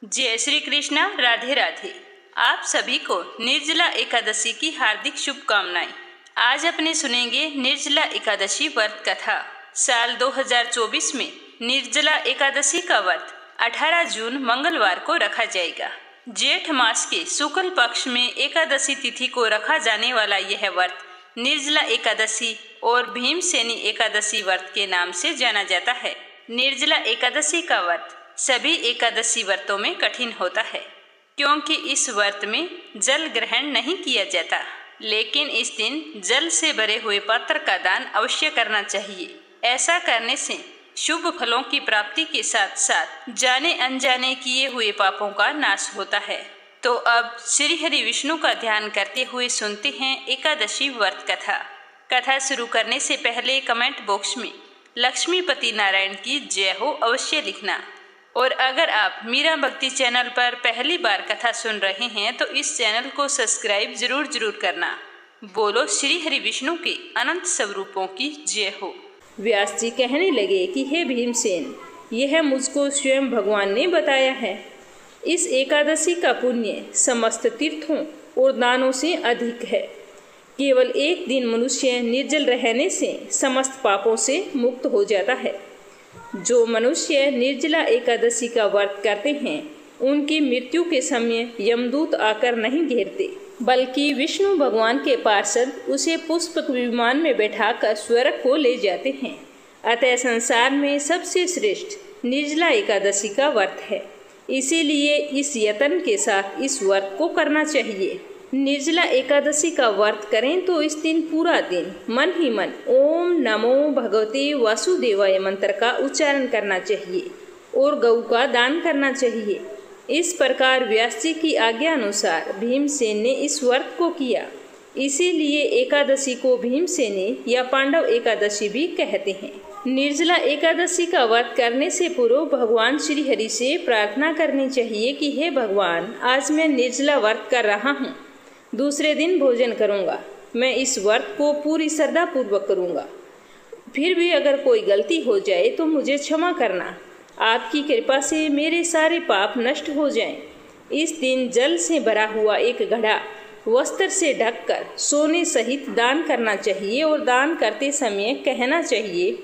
जय श्री कृष्णा, राधे राधे। आप सभी को निर्जला एकादशी की हार्दिक शुभकामनाएं। आज अपने सुनेंगे निर्जला एकादशी व्रत कथा। साल 2024 में निर्जला एकादशी का व्रत 18 जून मंगलवार को रखा जाएगा। जेठ मास के शुक्ल पक्ष में एकादशी तिथि को रखा जाने वाला यह व्रत निर्जला एकादशी और भीमसेनी एकादशी व्रत के नाम से जाना जाता है। निर्जला एकादशी का व्रत सभी एकादशी व्रतों में कठिन होता है, क्योंकि इस व्रत में जल ग्रहण नहीं किया जाता। लेकिन इस दिन जल से भरे हुए पात्र का दान अवश्य करना चाहिए। ऐसा करने से शुभ फलों की प्राप्ति के साथ साथ जाने अनजाने किए हुए पापों का नाश होता है। तो अब श्री हरि विष्णु का ध्यान करते हुए सुनते हैं एकादशी व्रत कथा। कथा शुरू करने से पहले कमेंट बॉक्स में लक्ष्मीपति नारायण की जय हो अवश्य लिखना। और अगर आप मीरा भक्ति चैनल पर पहली बार कथा सुन रहे हैं तो इस चैनल को सब्सक्राइब जरूर करना। बोलो श्री हरि विष्णु के अनंत स्वरूपों की जय हो। व्यास जी कहने लगे कि हे भीमसेन, यह मुझको स्वयं भगवान ने बताया है। इस एकादशी का पुण्य समस्त तीर्थों और दानों से अधिक है। केवल एक दिन मनुष्य निर्जल रहने से समस्त पापों से मुक्त हो जाता है। जो मनुष्य निर्जला एकादशी का व्रत करते हैं उनकी मृत्यु के समय यमदूत आकर नहीं घेरते, बल्कि विष्णु भगवान के पार्षद उसे पुष्पक विमान में बैठाकर स्वर्ग को ले जाते हैं। अतः संसार में सबसे श्रेष्ठ निर्जला एकादशी का व्रत है। इसीलिए इस यत्न के साथ इस व्रत को करना चाहिए। निर्जला एकादशी का व्रत करें तो इस दिन पूरा दिन मन ही मन ओम नमो भगवते वासुदेवाय मंत्र का उच्चारण करना चाहिए और गौ का दान करना चाहिए। इस प्रकार व्यास जी की आज्ञा अनुसार भीमसेन ने इस व्रत को किया। इसीलिए एकादशी को भीमसेनी या पांडव एकादशी भी कहते हैं। निर्जला एकादशी का व्रत करने से पूर्व भगवान श्री हरि से प्रार्थना करनी चाहिए कि हे भगवान, आज मैं निर्जला व्रत कर रहा हूँ, दूसरे दिन भोजन करूँगा। मैं इस व्रत को पूरी श्रद्धा पूर्वक करूँगा। फिर भी अगर कोई गलती हो जाए तो मुझे क्षमा करना। आपकी कृपा से मेरे सारे पाप नष्ट हो जाएं। इस दिन जल से भरा हुआ एक घड़ा वस्त्र से ढककर सोने सहित दान करना चाहिए और दान करते समय कहना चाहिए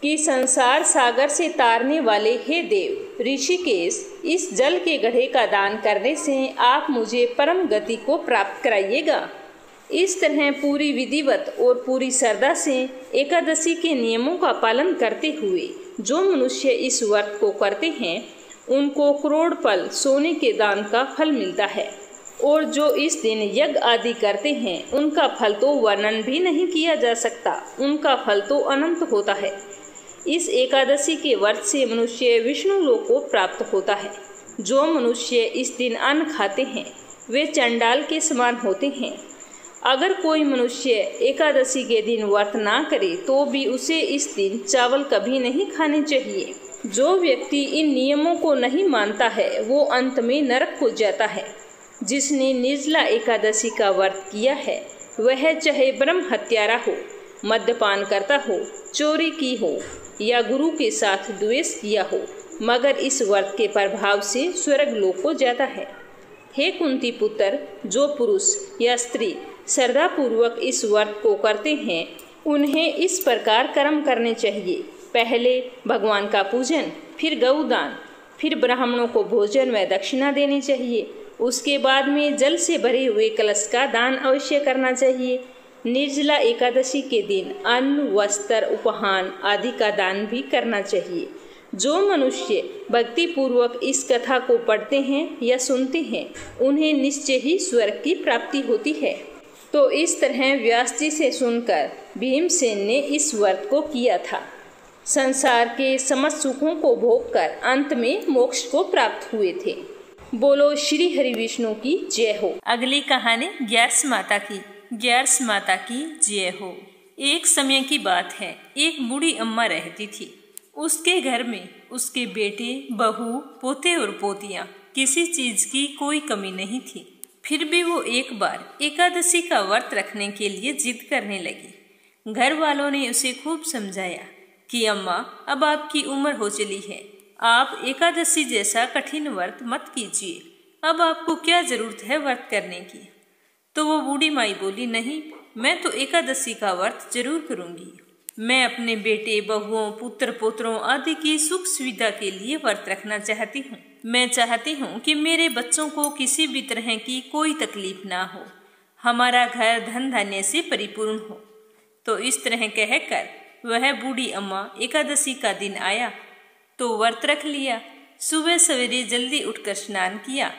कि संसार सागर से तारने वाले हे देव ऋषिकेश, इस जल के घड़े का दान करने से आप मुझे परम गति को प्राप्त कराइएगा। इस तरह पूरी विधिवत और पूरी श्रद्धा से एकादशी के नियमों का पालन करते हुए जो मनुष्य इस व्रत को करते हैं उनको करोड़ पल सोने के दान का फल मिलता है। और जो इस दिन यज्ञ आदि करते हैं उनका फल तो वर्णन भी नहीं किया जा सकता, उनका फल तो अनंत होता है। इस एकादशी के व्रत से मनुष्य विष्णु लोक को प्राप्त होता है। जो मनुष्य इस दिन अन्न खाते हैं वे चंडाल के समान होते हैं। अगर कोई मनुष्य एकादशी के दिन व्रत ना करे तो भी उसे इस दिन चावल कभी नहीं खाने चाहिए। जो व्यक्ति इन नियमों को नहीं मानता है वो अंत में नरक हो जाता है। जिसने निर्जला एकादशी का व्रत किया है वह चाहे ब्रह्म हत्यारा हो, मद्यपान करता हो, चोरी की हो या गुरु के साथ द्वेष किया हो, मगर इस व्रत के प्रभाव से स्वर्ग लोक को जाता है। हे कुंती पुत्र, जो पुरुष या स्त्री श्रद्धा पूर्वक इस व्रत को करते हैं उन्हें इस प्रकार कर्म करने चाहिए। पहले भगवान का पूजन, फिर गौदान, फिर ब्राह्मणों को भोजन व दक्षिणा देनी चाहिए। उसके बाद में जल से भरे हुए कलश का दान अवश्य करना चाहिए। निर्जला एकादशी के दिन अन्न, वस्त्र, उपहान आदि का दान भी करना चाहिए। जो मनुष्य भक्ति पूर्वक इस कथा को पढ़ते हैं या सुनते हैं उन्हें निश्चय ही स्वर्ग की प्राप्ति होती है। तो इस तरह व्यास जी से सुनकर भीमसेन ने इस व्रत को किया था। संसार के समस्त सुखों को भोगकर अंत में मोक्ष को प्राप्त हुए थे। बोलो श्री हरि विष्णु की जय हो। अगली कहानी ग्यारस माता की। ग्यारस माता की जय हो। एक समय की बात है, एक बूढ़ी अम्मा रहती थी। उसके घर में उसके बेटे, बहू, पोते और पोतियां किसी चीज की कोई कमी नहीं थी। फिर भी वो एक बार एकादशी का व्रत रखने के लिए जिद करने लगी। घर वालों ने उसे खूब समझाया कि अम्मा, अब आपकी उम्र हो चली है, आप एकादशी जैसा कठिन व्रत मत कीजिए, अब आपको क्या जरूरत है व्रत करने की। तो वो बूढ़ी माई बोली, नहीं, मैं तो एकादशी का व्रत जरूर करूंगी। मैं अपने बेटे, बहुओं, पुत्र पोत्रों आदि की सुख सुविधा के लिए व्रत रखना चाहती हूँ। मैं चाहती हूँ कि मेरे बच्चों को किसी भी तरह की कोई तकलीफ ना हो, हमारा घर धन धान्य से परिपूर्ण हो। तो इस तरह कहकर वह बूढ़ी अम्मा एकादशी का दिन आया तो व्रत रख लिया। सुबह सवेरे जल्दी उठकर स्नान किया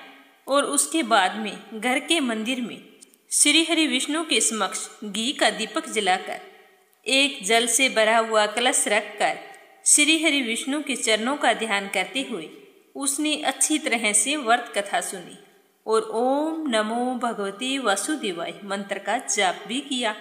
और उसके बाद में घर के मंदिर में श्री हरि विष्णु के समक्ष घी का दीपक जलाकर एक जल से भरा हुआ कलश रखकर श्री हरि विष्णु के चरणों का ध्यान करते हुए उसने अच्छी तरह से व्रत कथा सुनी और ओम नमो भगवते वासुदेवाय मंत्र का जाप भी किया।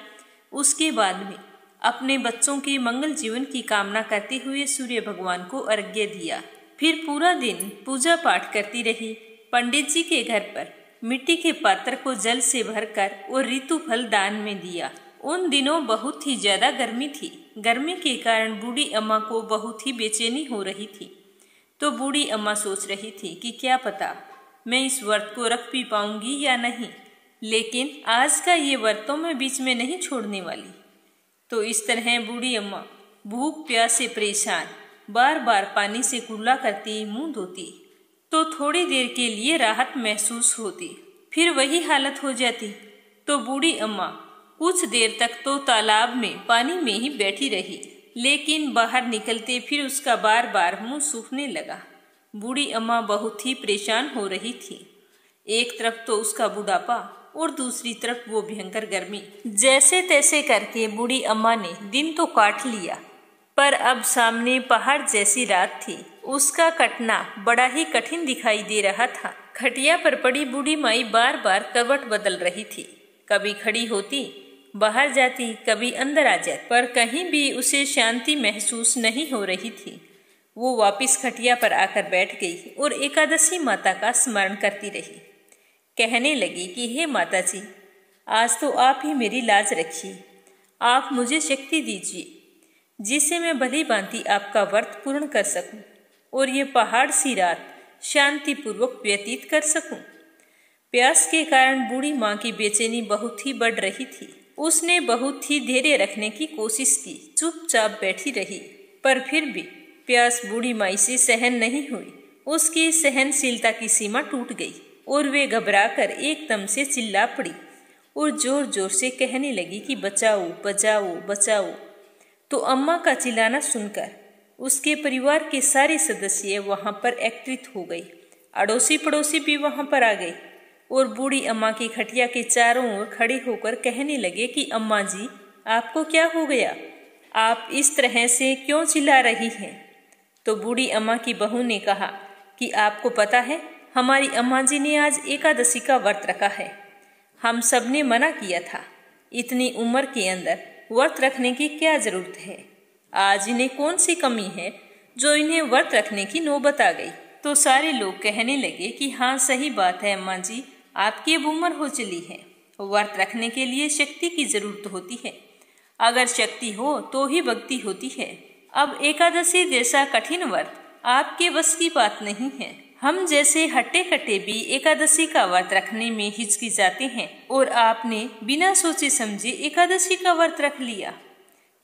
उसके बाद में अपने बच्चों के मंगल जीवन की कामना करते हुए सूर्य भगवान को अर्घ्य दिया। फिर पूरा दिन पूजा पाठ करती रही। पंडित जी के घर पर मिट्टी के पात्र को जल से भरकर और ऋतु फल दान में दिया। उन दिनों बहुत ही ज्यादा गर्मी थी। गर्मी के कारण बूढ़ी अम्मा को बहुत ही बेचैनी हो रही थी। तो बूढ़ी अम्मा सोच रही थी कि क्या पता मैं इस व्रत को रख भी पाऊंगी या नहीं, लेकिन आज का ये व्रत तो मैं बीच में नहीं छोड़ने वाली। तो इस तरह बूढ़ी अम्मा भूख प्यास से परेशान बार बार पानी से कुल्ला करती, मुंह धोती तो थोड़ी देर के लिए राहत महसूस होती, फिर वही हालत हो जाती। तो बूढ़ी अम्मा कुछ देर तक तो तालाब में पानी में ही बैठी रही, लेकिन बाहर निकलते फिर उसका बार बार मुंह सूखने लगा। बूढ़ी अम्मा बहुत ही परेशान हो रही थी। एक तरफ तो उसका बुढ़ापा और दूसरी तरफ वो भयंकर गर्मी। जैसे तैसे करके बूढ़ी अम्मा ने दिन तो काट लिया, पर अब सामने पहाड़ जैसी रात थी। उसका कटना बड़ा ही कठिन दिखाई दे रहा था। खटिया पर पड़ी बूढ़ी माई बार बार करवट बदल रही थी। कभी खड़ी होती, बाहर जाती, कभी अंदर आ जाती, पर कहीं भी उसे शांति महसूस नहीं हो रही थी। वो वापस खटिया पर आकर बैठ गई और एकादशी माता का स्मरण करती रही। कहने लगी कि हे माता जी, आज तो आप ही मेरी लाज रखिए। आप मुझे शक्ति दीजिए जिससे मैं भली भांति आपका व्रत पूर्ण कर सकूं और ये पहाड़ सी रात शांतिपूर्वक व्यतीत कर सकूं। प्यास के कारण बूढ़ी माँ की बेचैनी बहुत ही बढ़ रही थी। उसने बहुत ही धैर्य रखने की कोशिश की, चुपचाप बैठी रही, पर फिर भी प्यास बूढ़ी माई से सहन नहीं हुई। उसकी सहनशीलता की सीमा टूट गई और वे घबराकर एकदम से चिल्ला पड़ी और जोर जोर से कहने लगी कि बचाओ बचाओ बचाओ। तो अम्मा का चिल्लाना सुनकर उसके परिवार के सारे सदस्य वहां पर एकत्रित हो गए। अड़ोसी पड़ोसी भी वहां पर आ गए और बूढ़ी अम्मा की खटिया के चारों ओर खड़े होकर कहने लगे कि अम्मा जी, आपको क्या हो गया? आप इस तरह से क्यों चिल्ला रही हैं? तो बूढ़ी अम्मा की बहू ने कहा कि आपको पता है, हमारी अम्मा जी ने आज एकादशी का व्रत रखा है। हम सब ने मना किया था। इतनी उम्र के अंदर व्रत रखने की क्या जरूरत है? आज इन्हें कौन सी कमी है जो इन्हें व्रत रखने की नौबत आ गई? तो सारे लोग कहने लगे कि हाँ, सही बात है अम्मा जी, आपकी अब उम्र हो चली है। व्रत रखने के लिए शक्ति की जरूरत होती है। अगर शक्ति हो तो ही भक्ति होती है। अब एकादशी जैसा कठिन व्रत आपके बस की बात नहीं है। हम जैसे हट्टे कट्टे भी एकादशी का व्रत रखने में हिचकिचाते हैं और आपने बिना सोचे समझे एकादशी का व्रत रख लिया।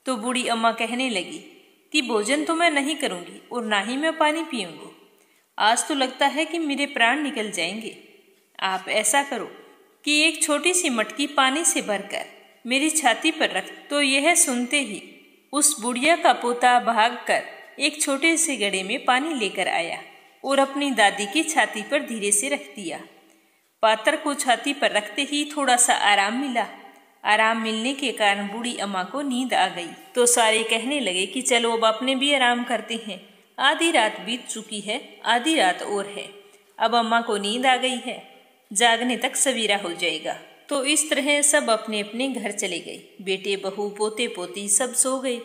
तो बूढ़ी अम्मा कहने लगी कि भोजन तो मैं नहीं करूंगी और ना ही मैं पानी पीऊंगी। आज तो लगता है कि मेरे प्राण निकल जाएंगे। आप ऐसा करो कि एक छोटी सी मटकी पानी से भरकर मेरी छाती पर रख। तो यह सुनते ही उस बुढ़िया का पोता भागकर एक छोटे से घड़े में पानी लेकर आया और अपनी दादी की छाती पर धीरे से रख दिया। पात्र को छाती पर रखते ही थोड़ा सा आराम मिला। आराम मिलने के कारण बूढ़ी अम्मा को नींद आ गई। तो सारे कहने लगे कि चलो अब अपने भी आराम करते हैं। आधी रात बीत चुकी है, आधी रात और है। अब अम्मा को नींद आ गई है, जागने तक सवेरा हो जाएगा। तो इस तरह सब अपने अपने घर चले गए। बेटे बहू पोते पोती सब सो गए।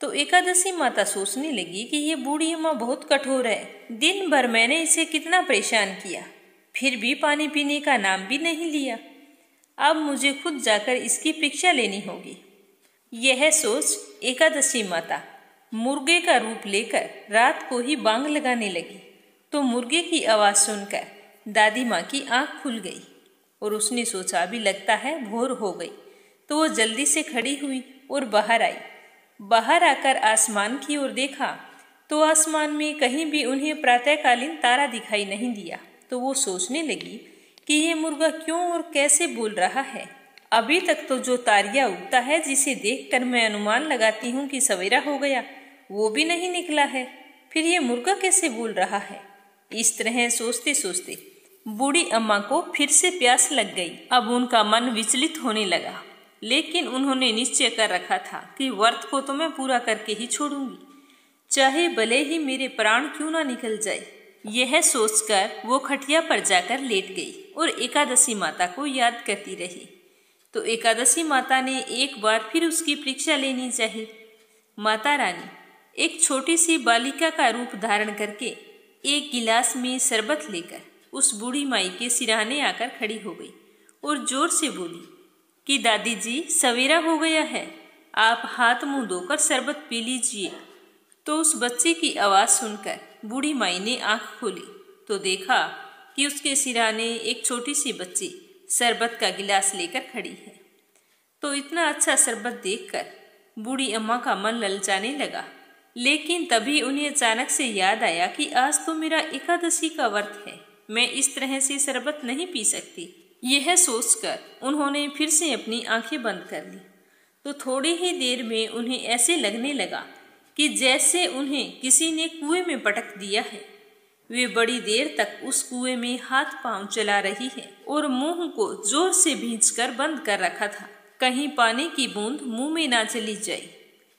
तो एकादशी माता सोचने लगी कि ये बूढ़ी अम्मा बहुत कठोर है। दिन भर मैंने इसे कितना परेशान किया, फिर भी पानी पीने का नाम भी नहीं लिया। अब मुझे खुद जाकर इसकी परीक्षा लेनी होगी। यह सोच एकादशी माता मुर्गे का रूप लेकर रात को ही बांग लगाने लगी। तो मुर्गे की आवाज़ सुनकर दादी माँ की आंख खुल गई और उसने सोचा अभी लगता है भोर हो गई। तो वो जल्दी से खड़ी हुई और बाहर आई। बाहर आकर आसमान की ओर देखा तो आसमान में कहीं भी उन्हें प्रातःकालीन तारा दिखाई नहीं दिया। तो वो सोचने लगी कि ये मुर्गा क्यों और कैसे बोल रहा है। अभी तक तो जो तारिया उगता है जिसे देखकर मैं अनुमान लगाती हूँ कि सवेरा हो गया, वो भी नहीं निकला है, फिर ये मुर्गा कैसे बोल रहा है। इस तरह सोचते सोचते बूढ़ी अम्मा को फिर से प्यास लग गई। अब उनका मन विचलित होने लगा, लेकिन उन्होंने निश्चय कर रखा था कि व्रत को तो मैं पूरा करके ही छोड़ूंगी, चाहे भले ही मेरे प्राण क्यों ना निकल जाए। यह सोचकर वो खटिया पर जाकर लेट गई और एकादशी माता को याद करती रही। तो एकादशी माता ने एक बार फिर उसकी परीक्षा लेनी चाहिए। माता रानी एक छोटी सी बालिका का रूप धारण करके एक गिलास में शरबत लेकर उस बूढ़ी माई के सिरहाने आकर खड़ी हो गई और जोर से बोली कि दादी जी सवेरा हो गया है, आप हाथ मुंह धोकर शरबत पी लीजिए। तो उस बच्चे की आवाज़ सुनकर बूढ़ी माई ने आंख खोली तो देखा कि उसके सिरहाने एक छोटी सी बच्ची शरबत का गिलास लेकर खड़ी है। तो इतना अच्छा शरबत देखकर बूढ़ी अम्मा का मन ललचाने लगा, लेकिन तभी उन्हें अचानक से याद आया कि आज तो मेरा एकादशी का व्रत है, मैं इस तरह से शरबत नहीं पी सकती। यह सोचकर उन्होंने फिर से अपनी आंखें बंद कर ली। तो थोड़ी ही देर में उन्हें ऐसे लगने लगा कि जैसे उन्हें किसी ने कुएं में पटक दिया है। वे बड़ी देर तक उस कुएं में हाथ पांव चला रही है और मुंह को जोर से भींचकर बंद कर रखा था, कहीं पानी की बूंद मुंह में ना चली जाए।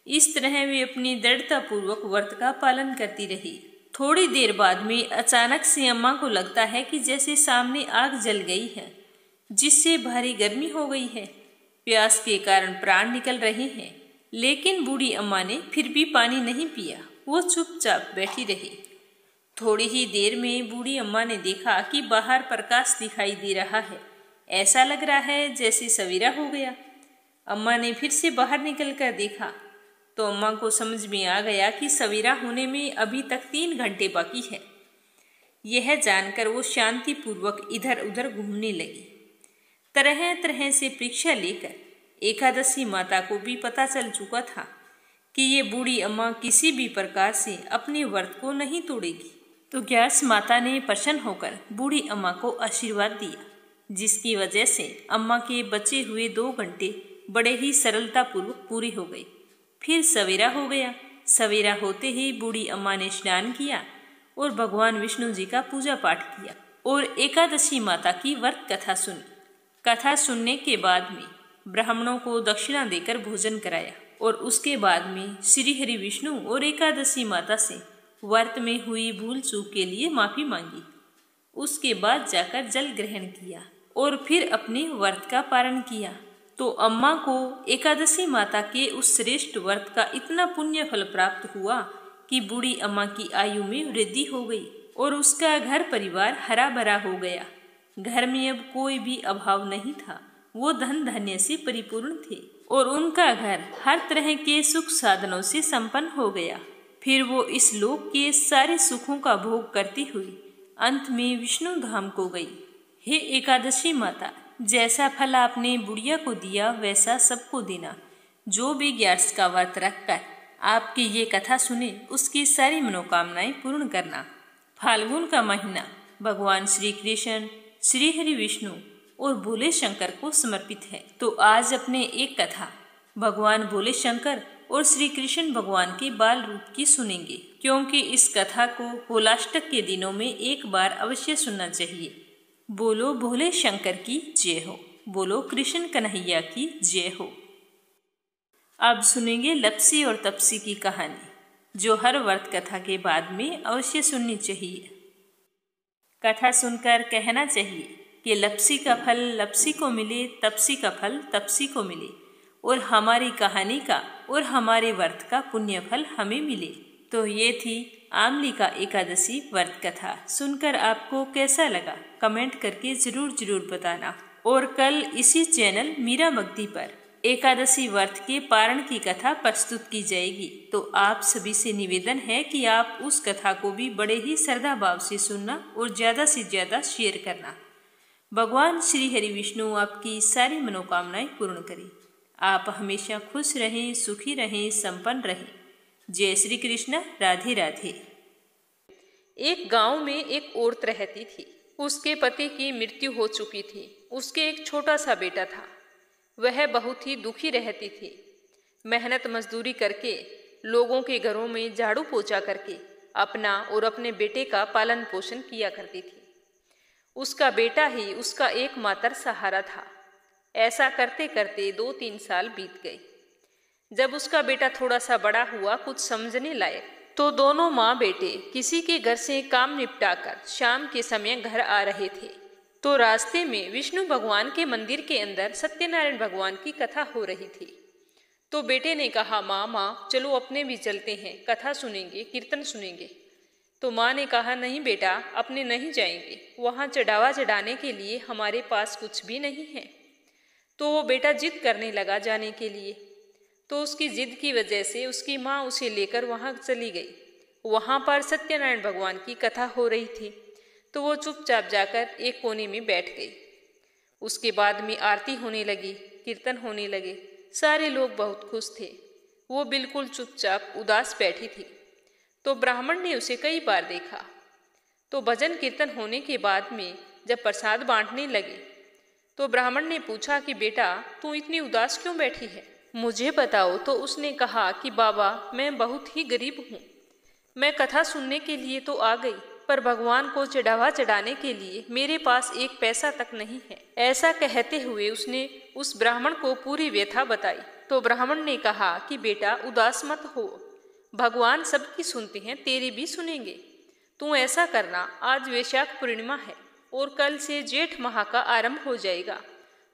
इस तरह वे अपनी दृढ़ता पूर्वक व्रत का पालन करती रही। थोड़ी देर बाद में अचानक से अम्मा को लगता है कि जैसे सामने आग जल गई है, जिससे भारी गर्मी हो गई है। प्यास के कारण प्राण निकल रहे हैं, लेकिन बूढ़ी अम्मा ने फिर भी पानी नहीं पिया, वो चुपचाप बैठी रही। थोड़ी ही देर में बूढ़ी अम्मा ने देखा कि बाहर प्रकाश दिखाई दे रहा है, ऐसा लग रहा है जैसे सवेरा हो गया। अम्मा ने फिर से बाहर निकलकर देखा तो अम्मा को समझ में आ गया कि सवेरा होने में अभी तक 3 घंटे बाकी है। यह जानकर वो शांतिपूर्वक इधर उधर घूमने लगी। तरह तरह से परीक्षा लेकर एकादशी माता को भी पता चल चुका था कि ये बूढ़ी अम्मा किसी भी प्रकार से अपने व्रत को नहीं तोड़ेगी। तो ग्यास माता ने प्रसन्न होकर बूढ़ी अम्मा को आशीर्वाद दिया, जिसकी वजह से अम्मा के बचे हुए 2 घंटे बड़े ही सरलतापूर्वक पूरे हो गए। फिर सवेरा हो गया। सवेरा होते ही बूढ़ी अम्मा ने स्नान किया और भगवान विष्णु जी का पूजा पाठ किया और एकादशी माता की व्रत कथा सुनी। कथा सुनने के बाद में ब्राह्मणों को दक्षिणा देकर भोजन कराया और उसके बाद में श्री हरि विष्णु और एकादशी माता से व्रत में हुई भूल चूक के लिए माफी मांगी। उसके बाद जाकर जल ग्रहण किया और फिर अपने व्रत का पारण किया। तो अम्मा को एकादशी माता के उस श्रेष्ठ व्रत का इतना पुण्य फल प्राप्त हुआ कि बूढ़ी अम्मा की आयु में वृद्धि हो गई और उसका घर परिवार हरा भरा हो गया। घर में अब कोई भी अभाव नहीं था, वो धन धान्य से परिपूर्ण थे और उनका घर हर तरह के सुख साधनों से संपन्न हो गया। फिर वो इस लोक के सारे सुखों का भोग करती हुई अंत में विष्णु धाम को गई। हे एकादशी माता, जैसा फल आपने बुढ़िया को दिया वैसा सबको देना। जो भी 11 का व्रत रखकर आपकी ये कथा सुने उसकी सारी मनोकामनाएं पूर्ण करना। फाल्गुन का महीना भगवान श्री कृष्ण, श्री हरि विष्णु और भोले शंकर को समर्पित है। तो आज अपने एक कथा भगवान भोले शंकर और श्री कृष्ण भगवान के बाल रूप की सुनेंगे, क्योंकि इस कथा को होलाष्टक के दिनों में एक बार अवश्य सुनना चाहिए। बोलो भोले शंकर की जय हो, बोलो कृष्ण कन्हैया की जय हो। अब सुनेंगे लप्सी और तपसी की कहानी, जो हर व्रत कथा के बाद में अवश्य सुननी चाहिए। कथा सुनकर कहना चाहिए कि लप्सी का फल लप्सी को मिले, तपसी का फल तपसी को मिले और हमारी कहानी का और हमारे व्रत का पुण्य फल हमें मिले। तो ये थी आमली का एकादशी व्रत कथा। सुनकर आपको कैसा लगा कमेंट करके जरूर बताना। और कल इसी चैनल मीरा भक्ति पर एकादशी व्रत के पारण की कथा प्रस्तुत की जाएगी। तो आप सभी से निवेदन है कि आप उस कथा को भी बड़े ही श्रद्धा भाव से सुनना और ज़्यादा से ज़्यादा शेयर करना। भगवान श्री हरि विष्णु आपकी सारी मनोकामनाएं पूर्ण करें। आप हमेशा खुश रहें, सुखी रहें, संपन्न रहें। जय श्री कृष्ण। राधे राधे। एक गांव में एक औरत रहती थी। उसके पति की मृत्यु हो चुकी थी। उसके एक छोटा सा बेटा था। वह बहुत ही दुखी रहती थी। मेहनत मजदूरी करके, लोगों के घरों में झाड़ू पोछा करके अपना और अपने बेटे का पालन पोषण किया करती थी। उसका बेटा ही उसका एकमात्र सहारा था। ऐसा करते करते 2-3 साल बीत गए। जब उसका बेटा थोड़ा सा बड़ा हुआ, कुछ समझने लायक, तो दोनों माँ बेटे किसी के घर से काम निपटाकर शाम के समय घर आ रहे थे। तो रास्ते में विष्णु भगवान के मंदिर के अंदर सत्यनारायण भगवान की कथा हो रही थी। तो बेटे ने कहा, माँ चलो अपने भी चलते हैं, कथा सुनेंगे, कीर्तन सुनेंगे। तो माँ ने कहा, नहीं बेटा, अपने नहीं जाएंगे, वहाँ चढ़ावा चढ़ाने के लिए हमारे पास कुछ भी नहीं है। तो वो बेटा जिद करने लगा जाने के लिए। तो उसकी जिद की वजह से उसकी माँ उसे लेकर वहाँ चली गई। वहाँ पर सत्यनारायण भगवान की कथा हो रही थी। तो वो चुपचाप जाकर एक कोने में बैठ गई। उसके बाद में आरती होने लगी, कीर्तन होने लगे। सारे लोग बहुत खुश थे। वो बिल्कुल चुपचाप उदास बैठी थी। तो ब्राह्मण ने उसे कई बार देखा। तो भजन कीर्तन होने के बाद में जब प्रसाद बांटने लगे, तो ब्राह्मण ने पूछा कि बेटा, तू इतनी उदास क्यों बैठी है, मुझे बताओ। तो उसने कहा कि बाबा, मैं बहुत ही गरीब हूँ। मैं कथा सुनने के लिए तो आ गई, पर भगवान को चढ़ावा चढ़ाने के लिए मेरे पास एक पैसा तक नहीं है। ऐसा कहते हुए उसने उस ब्राह्मण को पूरी व्यथा बताई। तो ब्राह्मण ने कहा कि बेटा, उदास मत हो, भगवान सबकी सुनते हैं, तेरी भी सुनेंगे। तू ऐसा करना, आज वैशाख पूर्णिमा है और कल से जेठ माह का आरंभ हो जाएगा।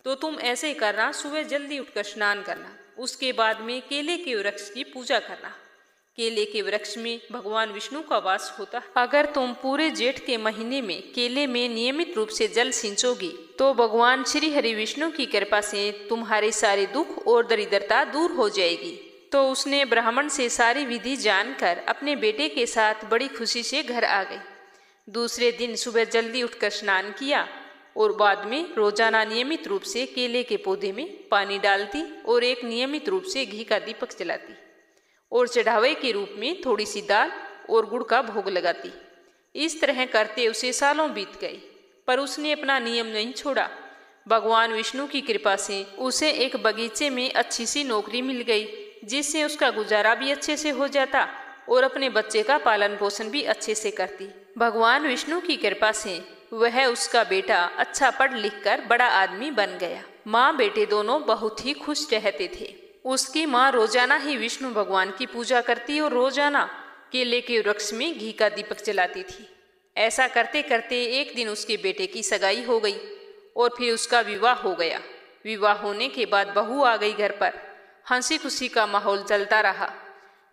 तो तुम ऐसे करना, सुबह जल्दी उठकर स्नान करना, उसके बाद में केले के वृक्ष की पूजा करना। केले के वृक्ष में भगवान विष्णु का वास होता है। अगर तुम पूरे जेठ के महीने में केले में नियमित रूप से जल सिंचोगी, तो भगवान श्री हरि विष्णु की कृपा से तुम्हारे सारे दुख और दरिद्रता दूर हो जाएगी। तो उसने ब्राह्मण से सारी विधि जानकर अपने बेटे के साथ बड़ी खुशी से घर आ गई। दूसरे दिन सुबह जल्दी उठकर स्नान किया और बाद में रोजाना नियमित रूप से केले के पौधे में पानी डालती और एक नियमित रूप से घी का दीपक जलाती और चढ़ावे के रूप में थोड़ी सी दाल और गुड़ का भोग लगाती। इस तरह करते उसे सालों बीत गए, पर उसने अपना नियम नहीं छोड़ा। भगवान विष्णु की कृपा से उसे एक बगीचे में अच्छी सी नौकरी मिल गई, जिससे उसका गुजारा भी अच्छे से हो जाता और अपने बच्चे का पालन पोषण भी अच्छे से करती। भगवान विष्णु की कृपा से वह उसका बेटा अच्छा पढ़ लिख कर बड़ा आदमी बन गया। माँ बेटे दोनों बहुत ही खुश रहते थे। उसकी माँ रोजाना ही विष्णु भगवान की पूजा करती और रोजाना केले के वृक्ष में घी का दीपक जलाती थी। ऐसा करते करते एक दिन उसके बेटे की सगाई हो गई और फिर उसका विवाह हो गया। विवाह होने के बाद बहू आ गई घर पर। हंसी खुशी का माहौल चलता रहा,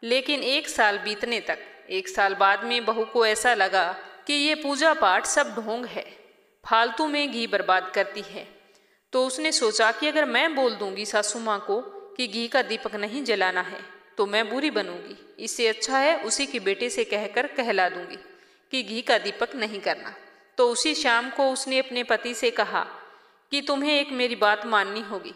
लेकिन 1 साल बीतने तक, 1 साल बाद में बहू को ऐसा लगा कि ये पूजा पाठ सब ढोंग है, फालतू में घी बर्बाद करती है। तो उसने सोचा कि अगर मैं बोल दूंगी सासू माँ को कि घी का दीपक नहीं जलाना है, तो मैं बुरी बनूंगी। इससे अच्छा है उसी के बेटे से कहकर कहला दूंगी कि घी का दीपक नहीं करना। तो उसी शाम को उसने अपने पति से कहा कि तुम्हें एक मेरी बात माननी होगी।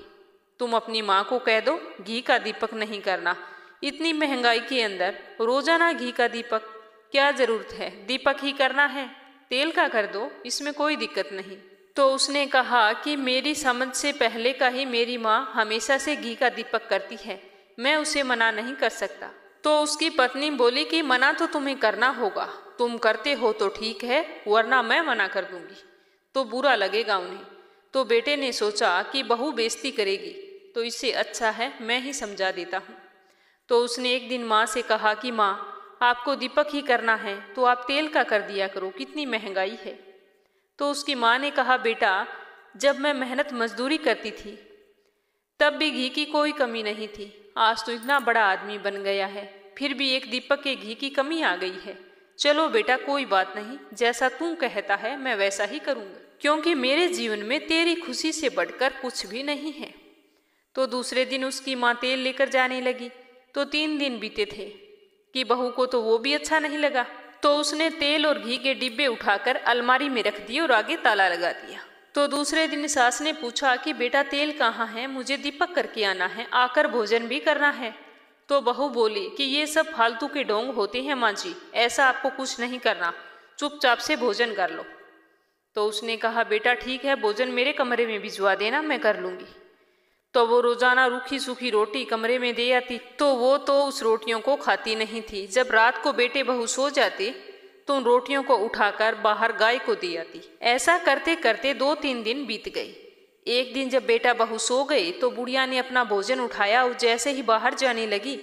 तुम अपनी माँ को कह दो घी का दीपक नहीं करना। इतनी महंगाई के अंदर रोजाना घी का दीपक क्या जरूरत है, दीपक ही करना है, तेल का कर दो, इसमें कोई दिक्कत नहीं। तो उसने कहा कि मेरी समझ से पहले का ही मेरी माँ हमेशा से घी का दीपक करती है, मैं उसे मना नहीं कर सकता। तो उसकी पत्नी बोली कि मना तो तुम्हें करना होगा, तुम करते हो तो ठीक है, वरना मैं मना कर दूंगी तो बुरा लगेगा उन्हें। तो बेटे ने सोचा कि बहू बेइज्जती करेगी, तो इससे अच्छा है मैं ही समझा देता हूँ। तो उसने एक दिन माँ से कहा कि माँ, आपको दीपक ही करना है तो आप तेल का कर दिया करो, कितनी महंगाई है। तो उसकी माँ ने कहा, बेटा, जब मैं मेहनत मजदूरी करती थी तब भी घी की कोई कमी नहीं थी। आज तो इतना बड़ा आदमी बन गया है, फिर भी एक दीपक के घी की कमी आ गई है। चलो बेटा, कोई बात नहीं, जैसा तू कहता है मैं वैसा ही करूँगा, क्योंकि मेरे जीवन में तेरी खुशी से बढ़कर कुछ भी नहीं है। तो दूसरे दिन उसकी माँ तेल लेकर जाने लगी। तो 3 दिन बीते थे कि बहू को तो वो भी अच्छा नहीं लगा। तो उसने तेल और घी के डिब्बे उठाकर अलमारी में रख दिए और आगे ताला लगा दिया। तो दूसरे दिन सास ने पूछा कि बेटा तेल कहाँ है, मुझे दीपक करके आना है, आकर भोजन भी करना है। तो बहू बोली कि ये सब फालतू के ढोंग होते हैं माँ जी, ऐसा आपको कुछ नहीं करना, चुपचाप से भोजन कर लो। तो उसने कहा बेटा ठीक है, भोजन मेरे कमरे में भिजवा देना, मैं कर लूँगी। तो वो रोजाना रूखी सूखी रोटी कमरे में दे आती, तो वो तो उस रोटियों को खाती नहीं थी। जब रात को बेटे बहू सो जाते तो उन रोटियों को उठाकर बाहर गाय को दे आती। ऐसा करते करते 2-3 दिन बीत गए। एक दिन जब बेटा बहू सो गए तो बुढ़िया ने अपना भोजन उठाया और जैसे ही बाहर जाने लगी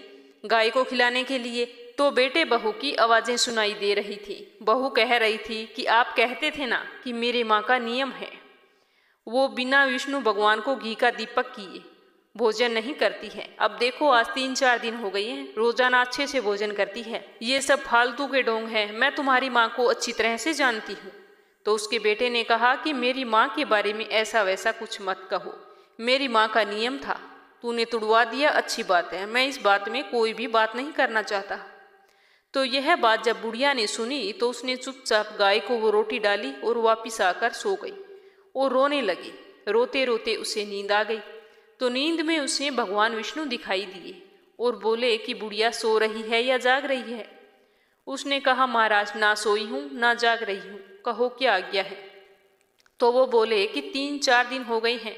गाय को खिलाने के लिए, तो बेटे बहू की आवाजें सुनाई दे रही थी। बहू कह रही थी कि आप कहते थे ना कि मेरे माँ का नियम है, वो बिना विष्णु भगवान को घी का दीपक किए भोजन नहीं करती है। अब देखो आज 3-4 दिन हो गए हैं, रोजाना अच्छे से भोजन करती है। ये सब फालतू के ढोंग हैं, मैं तुम्हारी माँ को अच्छी तरह से जानती हूँ। तो उसके बेटे ने कहा कि मेरी माँ के बारे में ऐसा वैसा कुछ मत कहो, मेरी माँ का नियम था, तूने तुड़वा दिया, अच्छी बात है, मैं इस बात में कोई भी बात नहीं करना चाहता। तो यह बात जब बुढ़िया ने सुनी तो उसने चुपचाप गाय को वो रोटी डाली और वापिस आकर सो गई और रोने लगी। रोते रोते उसे नींद आ गई। तो नींद में उसे भगवान विष्णु दिखाई दिए और बोले कि बुढ़िया सो रही है या जाग रही है। उसने कहा महाराज ना सोई हूँ ना जाग रही हूँ, कहो क्या आज्ञा है। तो वो बोले कि 3-4 दिन हो गए हैं,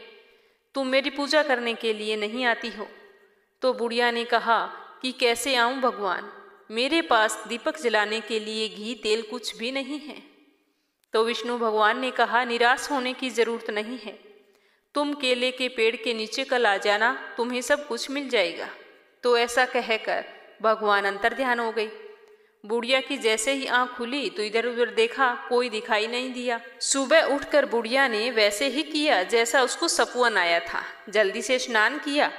तुम मेरी पूजा करने के लिए नहीं आती हो। तो बुढ़िया ने कहा कि कैसे आऊँ भगवान, मेरे पास दीपक जलाने के लिए घी तेल कुछ भी नहीं है। तो विष्णु भगवान ने कहा निराश होने की जरूरत नहीं है, तुम केले के पेड़ के नीचे कल आ जाना, तुम्हें सब कुछ मिल जाएगा। तो ऐसा कहकर भगवान अंतर्ध्यान हो गई। बुढ़िया की जैसे ही आंख खुली तो इधर उधर देखा, कोई दिखाई नहीं दिया। सुबह उठकर बुढ़िया ने वैसे ही किया जैसा उसको सपवन आया था। जल्दी से स्नान किया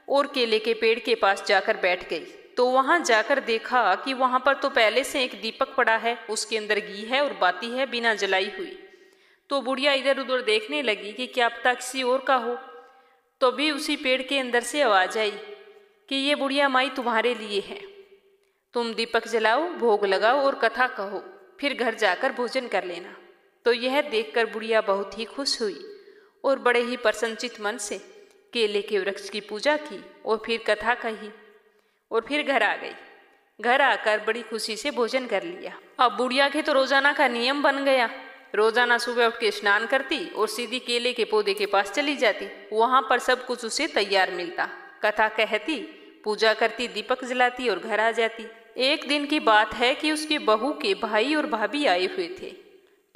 और केले के पेड़ के पास जाकर बैठ गई। तो वहां जाकर देखा कि वहां पर तो पहले से एक दीपक पड़ा है, उसके अंदर घी है और बाती है बिना जलाई हुई। तो बुढ़िया इधर उधर देखने लगी कि क्या पता किसी और का हो। तो भी उसी पेड़ के अंदर से आवाज आई कि ये बुढ़िया माई तुम्हारे लिए है, तुम दीपक जलाओ, भोग लगाओ और कथा कहो, फिर घर जाकर भोजन कर लेना। तो यह देखकर बुढ़िया बहुत ही खुश हुई और बड़े ही प्रसन्नचित मन से केले के वृक्ष की पूजा की और फिर कथा कही और फिर घर आ गई। घर आकर बड़ी खुशी से भोजन कर लिया। अब बुढ़िया के तो रोजाना का नियम बन गया, रोजाना सुबह उठ के स्नान करती और सीधी केले के पौधे के पास चली जाती। वहां पर सब कुछ उसे तैयार मिलता, कथा कहती, पूजा करती, दीपक जलाती और घर आ जाती। एक दिन की बात है कि उसके बहू के भाई और भाभी आए हुए थे।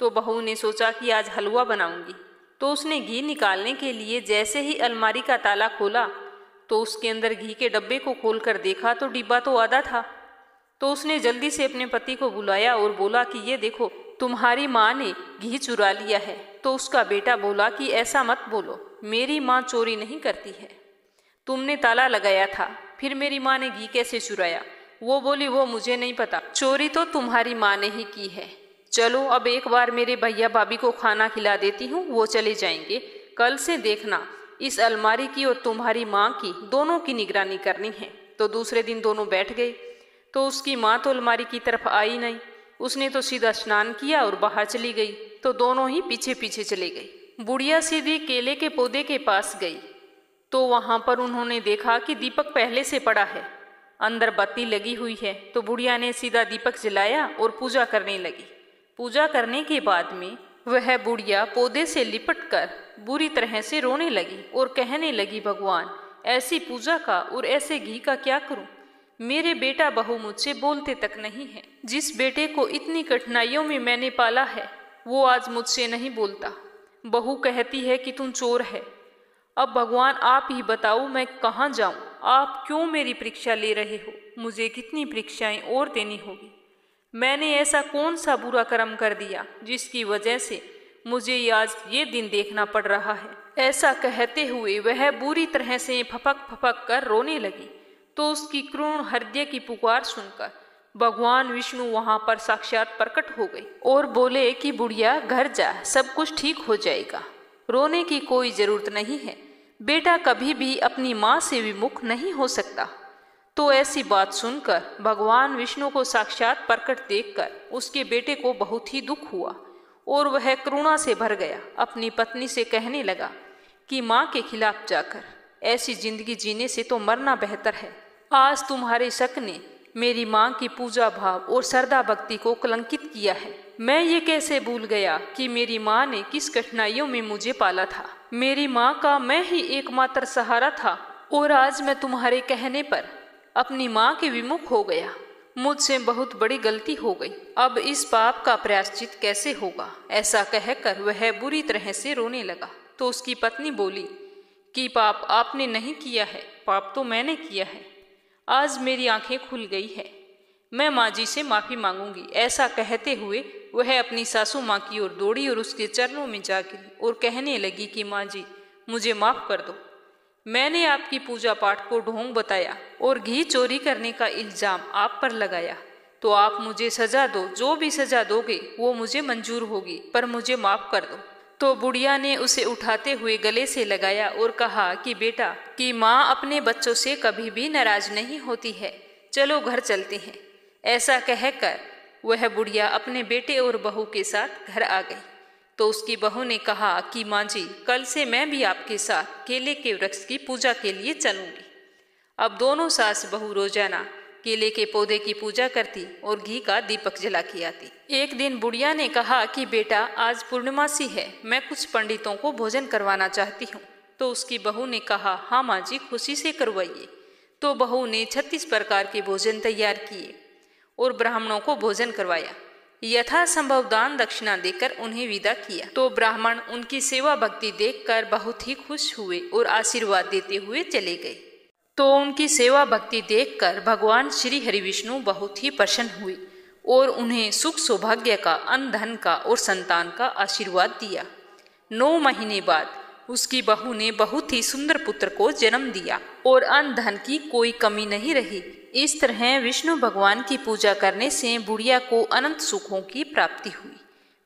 तो बहू ने सोचा कि आज हलवा बनाऊंगी। तो उसने घी निकालने के लिए जैसे ही अलमारी का ताला खोला तो उसके अंदर घी के डब्बे को खोलकर देखा तो डिब्बा तो आधा था। तो उसने जल्दी से अपने पति को बुलाया और बोला कि ये देखो तुम्हारी माँ ने घी चुरा लिया है। तो उसका बेटा बोला कि ऐसा मत बोलो, मेरी माँ चोरी नहीं करती है, तुमने ताला लगाया था, फिर मेरी माँ ने घी कैसे चुराया? वो बोली वो मुझे नहीं पता, चोरी तो तुम्हारी माँ ने ही की है। चलो अब एक बार मेरे भैया भाभी को खाना खिला देती हूँ, वो चले जाएंगे, कल से देखना इस अलमारी की और तुम्हारी माँ की दोनों की निगरानी करनी है। तो दूसरे दिन दोनों बैठ गए। तो उसकी माँ तो अलमारी की तरफ आई नहीं, उसने तो सीधा स्नान किया और बाहर चली गई। तो दोनों ही पीछे पीछे चले गई। बुढ़िया सीधी केले के पौधे के पास गई तो वहां पर उन्होंने देखा कि दीपक पहले से पड़ा है, अंदर बत्ती लगी हुई है। तो बुढ़िया ने सीधा दीपक जलाया और पूजा करने लगी। पूजा करने के बाद में वह बुढ़िया पौधे से लिपटकर बुरी तरह से रोने लगी और कहने लगी भगवान ऐसी पूजा का और ऐसे घी का क्या करूं? मेरे बेटा बहू मुझसे बोलते तक नहीं है। जिस बेटे को इतनी कठिनाइयों में मैंने पाला है वो आज मुझसे नहीं बोलता। बहू कहती है कि तुम चोर है। अब भगवान आप ही बताओ मैं कहाँ जाऊं? आप क्यों मेरी परीक्षा ले रहे हो? मुझे कितनी परीक्षाएं और देनी होगी? मैंने ऐसा कौन सा बुरा कर्म कर दिया जिसकी वजह से मुझे आज ये दिन देखना पड़ रहा है? ऐसा कहते हुए वह बुरी तरह से फपक फपक कर रोने लगी। तो उसकी क्रूण हृदय की पुकार सुनकर भगवान विष्णु वहां पर साक्षात प्रकट हो गए और बोले कि बुढ़िया घर जा, सब कुछ ठीक हो जाएगा, रोने की कोई जरूरत नहीं है, बेटा कभी भी अपनी माँ से विमुख नहीं हो सकता। तो ऐसी बात सुनकर भगवान विष्णु को साक्षात प्रकट देखकर उसके बेटे को बहुत ही दुख हुआ और वह करुणा से भर गया। अपनी पत्नी से कहने लगा कि माँ के खिलाफ जाकर ऐसी जिंदगी जीने से तो मरना बेहतर है। आज तुम्हारे शक ने मेरी माँ की पूजा भाव और श्रद्धा भक्ति को कलंकित किया है। मैं ये कैसे भूल गया कि मेरी माँ ने किस कठिनाइयों में मुझे पाला था। मेरी माँ का मैं ही एकमात्र सहारा था और आज मैं तुम्हारे कहने पर अपनी माँ के विमुख हो गया। मुझसे बहुत बड़ी गलती हो गई। अब इस पाप का प्रायश्चित कैसे होगा? ऐसा कहकर वह बुरी तरह से रोने लगा। तो उसकी पत्नी बोली कि पाप आपने नहीं किया है, पाप तो मैंने किया है। आज मेरी आंखें खुल गई है, मैं माँ जी से माफ़ी मांगूंगी। ऐसा कहते हुए वह अपनी सासू माँ की ओर दौड़ी और उसके चरणों में जा गिरी और कहने लगी कि माँ जी मुझे माफ़ कर दो। मैंने आपकी पूजा पाठ को ढोंग बताया और घी चोरी करने का इल्ज़ाम आप पर लगाया, तो आप मुझे सज़ा दो। जो भी सज़ा दोगे वो मुझे मंजूर होगी, पर मुझे माफ़ कर दो। तो बुढ़िया ने उसे उठाते हुए गले से लगाया और कहा कि बेटा कि माँ अपने बच्चों से कभी भी नाराज नहीं होती है, चलो घर चलते हैं। ऐसा कहकर वह बुढ़िया अपने बेटे और बहू के साथ घर आ गई। तो उसकी बहू ने कहा कि माँ जी कल से मैं भी आपके साथ केले के वृक्ष की पूजा के लिए चलूंगी। अब दोनों सास बहू रोजाना केले के पौधे की पूजा करती और घी का दीपक जला के आती। एक दिन बुढ़िया ने कहा कि बेटा आज पूर्णिमासी है, मैं कुछ पंडितों को भोजन करवाना चाहती हूँ। तो उसकी बहू ने कहा हाँ माँ जी खुशी से करवाइए। तो बहू ने 36 प्रकार के भोजन तैयार किए और ब्राह्मणों को भोजन करवाया। यथासंभव दान दक्षिणा देकर उन्हें विदा किया। तो ब्राह्मण उनकी सेवा भक्ति देखकर बहुत ही खुश हुए और आशीर्वाद देते हुए चले गए। तो उनकी सेवा भक्ति देखकर भगवान श्री हरि विष्णु बहुत ही प्रसन्न हुए और उन्हें सुख सौभाग्य का, अन्न धन का और संतान का आशीर्वाद दिया। 9 महीने बाद उसकी बहू ने बहुत ही सुंदर पुत्र को जन्म दिया और अन्न धन की कोई कमी नहीं रही। इस तरह विष्णु भगवान की पूजा करने से बुढ़िया को अनंत सुखों की प्राप्ति हुई।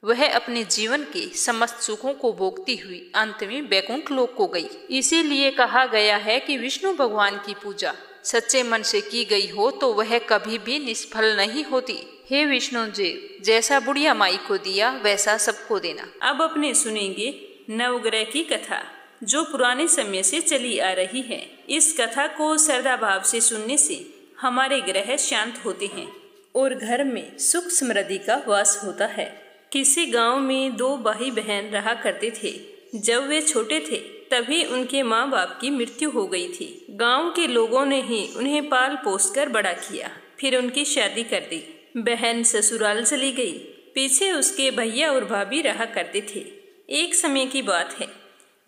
वह अपने जीवन के समस्त सुखों को भोगती हुई अंत में वैकुंठ लोक को गई। इसीलिए कहा गया है कि विष्णु भगवान की पूजा सच्चे मन से की गई हो तो वह कभी भी निष्फल नहीं होती। हे विष्णु जी, जैसा बुढ़िया माई को दिया वैसा सबको देना। अब अपने सुनेंगे नवग्रह की कथा, जो पुराने समय से चली आ रही है। इस कथा को श्रद्धा भाव से सुनने से हमारे ग्रह शांत होते हैं और घर में सुख समृद्धि का वास होता है। किसी गांव में 2 भाई बहन रहा करते थे। जब वे छोटे थे तभी उनके माँ बाप की मृत्यु हो गई थी। गांव के लोगों ने ही उन्हें पाल पोस कर बड़ा किया, फिर उनकी शादी कर दी। बहन ससुराल चली गई, पीछे उसके भैया और भाभी रहा करते थे। एक समय की बात है,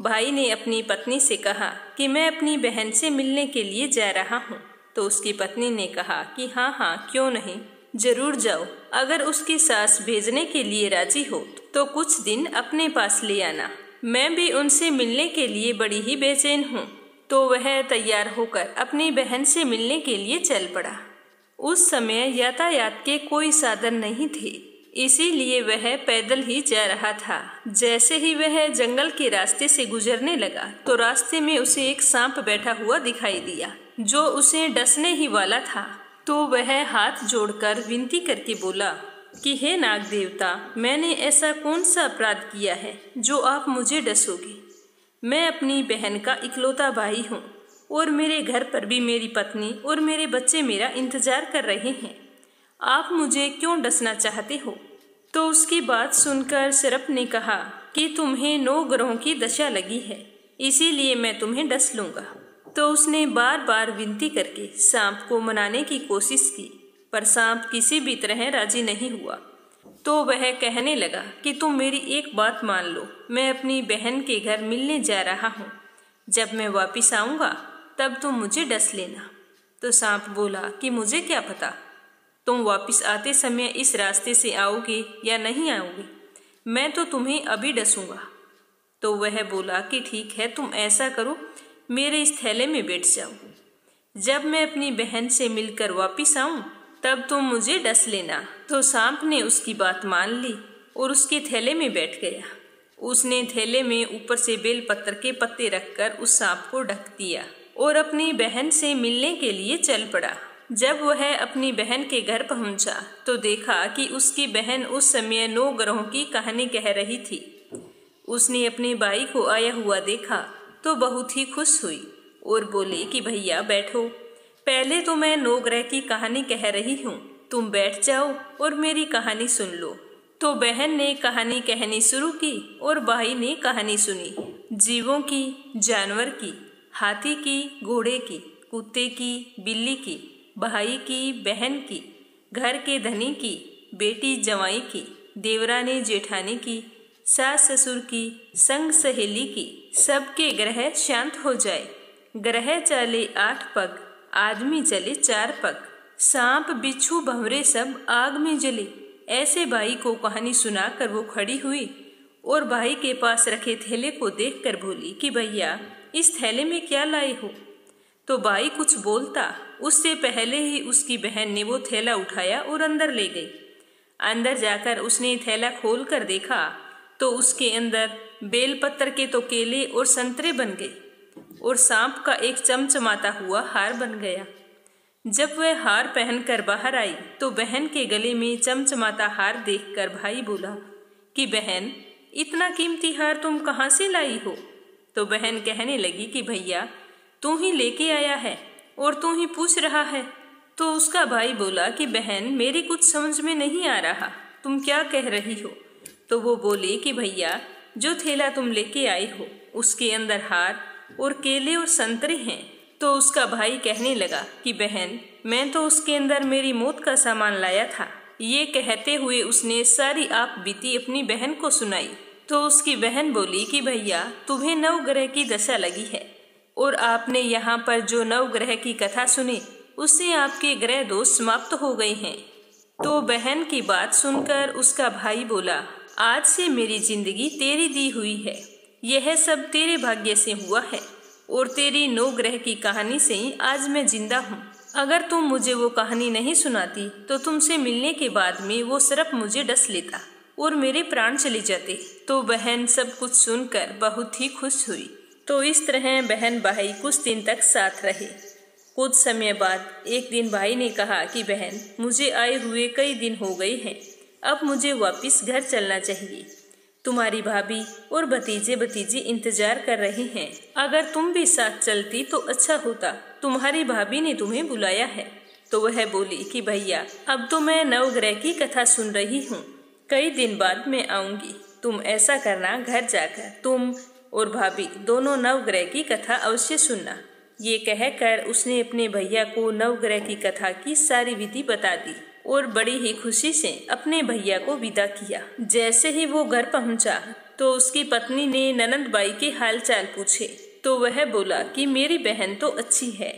भाई ने अपनी पत्नी से कहा कि मैं अपनी बहन से मिलने के लिए जा रहा हूँ। तो उसकी पत्नी ने कहा कि हाँ क्यों नहीं, जरूर जाओ। अगर उसकी सास भेजने के लिए राजी हो तो कुछ दिन अपने पास ले आना, मैं भी उनसे मिलने के लिए बड़ी ही बेचैन हूँ। तो वह तैयार होकर अपनी बहन से मिलने के लिए चल पड़ा। उस समय यातायात के कोई साधन नहीं थे, इसीलिए वह पैदल ही जा रहा था। जैसे ही वह जंगल के रास्ते से गुजरने लगा तो रास्ते में उसे एक सांप बैठा हुआ दिखाई दिया जो उसे डसने ही वाला था। तो वह हाथ जोड़कर विनती करके बोला कि हे नाग देवता, मैंने ऐसा कौन सा अपराध किया है जो आप मुझे डसोगे? मैं अपनी बहन का इकलौता भाई हूँ और मेरे घर पर भी मेरी पत्नी और मेरे बच्चे मेरा इंतजार कर रहे हैं। आप मुझे क्यों डसना चाहते हो? तो उसकी बात सुनकर सर्प ने कहा कि तुम्हें 9 ग्रहों की दशा लगी है, इसीलिए मैं तुम्हें डस लूँगा। तो उसने बार बार विनती करके सांप को मनाने की कोशिश की, पर सांप किसी भी तरह राजी नहीं हुआ। तो वह कहने लगा कि तुम मेरी एक बात मान लो, मैं अपनी बहन के घर मिलने जा रहा हूँ। जब मैं वापस आऊँगा तब तुम मुझे डस लेना। तो सांप बोला कि मुझे क्या पता, तुम वापस आते समय इस रास्ते से आओगे या नहीं आओगे, मैं तो तुम्हें अभी डसूंगा। तो वह बोला कि ठीक है, तुम ऐसा करो, मेरे इस थैले में बैठ जाओ। जब मैं अपनी बहन से मिलकर वापस आऊं तब तुम मुझे डस लेना। तो सांप ने उसकी बात मान ली और उसके थैले में बैठ गया। उसने थैले में ऊपर से बेलपत्र के पत्ते रखकर उस सांप को ढक दिया और अपनी बहन से मिलने के लिए चल पड़ा। जब वह अपनी बहन के घर पहुंचा तो देखा कि उसकी बहन उस समय 9 ग्रहों की कहानी कह रही थी। उसने अपने भाई को आया हुआ देखा तो बहुत ही खुश हुई और बोली कि भैया बैठो, पहले तो मैं 9 ग्रह की कहानी कह रही हूँ, तुम बैठ जाओ और मेरी कहानी सुन लो। तो बहन ने कहानी कहनी शुरू की और भाई ने कहानी सुनी। जीवों की, जानवर की, हाथी की, घोड़े की, कुत्ते की, बिल्ली की, भाई की, बहन की, घर के धनी की, बेटी जवाई की, देवरानी जेठानी की, सास ससुर की, संग सहेली की, सबके ग्रह शांत हो जाए। ग्रह चले 8 पग, आदमी चले 4 पग, सांप बिच्छू भंवरे सब आग में जले। ऐसे भाई को कहानी सुनाकर वो खड़ी हुई और भाई के पास रखे थैले को देखकर बोली कि भैया इस थैले में क्या लाए हो। तो भाई कुछ बोलता उससे पहले ही उसकी बहन ने वो थैला उठाया और अंदर ले गई। अंदर जाकर उसने थैला खोल कर देखा तो उसके अंदर बेलपत्र के तो केले और संतरे बन गए और सांप का एक चमचमाता हुआ हार बन गया। जब वह हार पहनकर बाहर आई तो बहन के गले में चमचमाता हार देखकर भाई बोला कि बहन इतना कीमती हार तुम कहाँ से लाई हो। तो बहन कहने लगी कि भैया तू ही लेके आया है और तू ही पूछ रहा है। तो उसका भाई बोला कि बहन मेरी कुछ समझ में नहीं आ रहा, तुम क्या कह रही हो। तो वो बोली कि भैया जो थैला तुम लेके आए हो उसके अंदर हार और केले और संतरे हैं। तो उसका भाई कहने लगा कि बहन मैं तो उसके अंदर मेरी मौत का सामान लाया था। ये कहते हुए उसने सारी आप बीती अपनी बहन को सुनाई। तो उसकी बहन बोली कि भैया तुम्हें 9 ग्रह की दशा लगी है और आपने यहाँ पर जो 9 ग्रह की कथा सुनी उससे आपके ग्रह दोष समाप्त हो गए हैं। तो बहन की बात सुनकर उसका भाई बोला आज से मेरी जिंदगी तेरी दी हुई है, यह सब तेरे भाग्य से हुआ है और तेरी 9 ग्रह की कहानी से ही आज मैं जिंदा हूँ। अगर तुम मुझे वो कहानी नहीं सुनाती तो तुमसे मिलने के बाद में वो सर्प मुझे डस लेता और मेरे प्राण चले जाते। तो बहन सब कुछ सुनकर बहुत ही खुश हुई। तो इस तरह बहन भाई कुछ दिन तक साथ रहे। कुछ समय बाद एक दिन भाई ने कहा कि बहन मुझे आए हुए कई दिन हो गए हैं, अब मुझे वापस घर चलना चाहिए। तुम्हारी भाभी और भतीजे भतीजी इंतजार कर रहे हैं, अगर तुम भी साथ चलती तो अच्छा होता, तुम्हारी भाभी ने तुम्हें बुलाया है। तो वह बोली कि भैया अब तो मैं 9 ग्रह की कथा सुन रही हूँ, कई दिन बाद मैं आऊंगी। तुम ऐसा करना घर जाकर तुम और भाभी दोनों 9 ग्रह की कथा अवश्य सुनना। ये कहकर उसने अपने भैया को 9 ग्रह की कथा की सारी विधि बता दी और बड़ी ही खुशी से अपने भैया को विदा किया। जैसे ही वो घर पहुंचा तो उसकी पत्नी ने ननद बाई के हाल चाल पूछे तो वह बोला कि मेरी बहन तो अच्छी है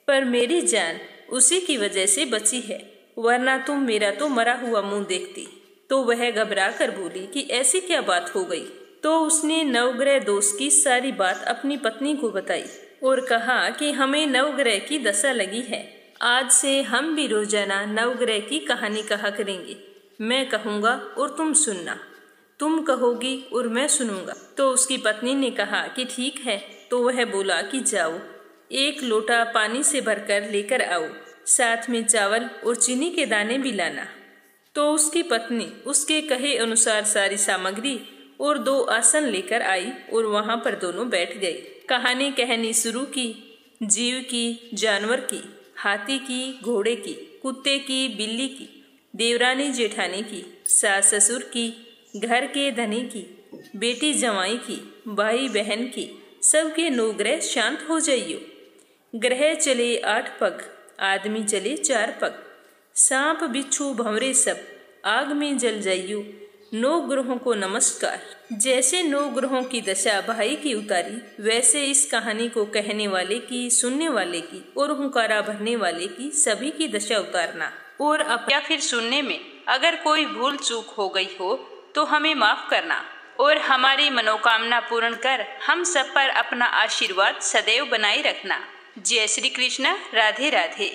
पर मेरी जान उसी की वजह से बची है, वरना तुम मेरा तो मरा हुआ मुंह देखती। तो वह घबरा कर बोली कि ऐसी क्या बात हो गई। तो उसने 9 ग्रह दोष की सारी बात अपनी पत्नी को बताई और कहा कि हमें 9 ग्रह की दशा लगी है, आज से हम भी रोजाना 9 ग्रह की कहानी कहा करेंगे। मैं कहूँगा और तुम सुनना, तुम कहोगी और मैं सुनूंगा। तो उसकी पत्नी ने कहा कि ठीक है। तो वह बोला कि जाओ 1 लोटा पानी से भरकर लेकर आओ, साथ में चावल और चीनी के दाने भी लाना। तो उसकी पत्नी उसके कहे अनुसार सारी सामग्री और 2 आसन लेकर आई और वहां पर दोनों बैठ गए। कहानी कहनी शुरू की। जीव की, जानवर की, हाथी की, घोड़े की, कुत्ते की, बिल्ली की, देवरानी जेठानी की, सास ससुर की, घर के धनी की, बेटी जवाई की, भाई बहन की, सबके 9 ग्रह शांत हो जाइयो। ग्रह चले 8 पग, आदमी चले 4 पग, सांप बिच्छू भंवरे सब आग में जल जाइयो। 9 ग्रहों को नमस्कार। जैसे 9 ग्रहों की दशा भाई की उतारी, वैसे इस कहानी को कहने वाले की, सुनने वाले की और हुंकारा भरने वाले की सभी की दशा उतारना। और या फिर सुनने में अगर कोई भूल चूक हो गई हो तो हमें माफ करना और हमारी मनोकामना पूर्ण कर हम सब पर अपना आशीर्वाद सदैव बनाए रखना। जय श्री कृष्ण। राधे राधे।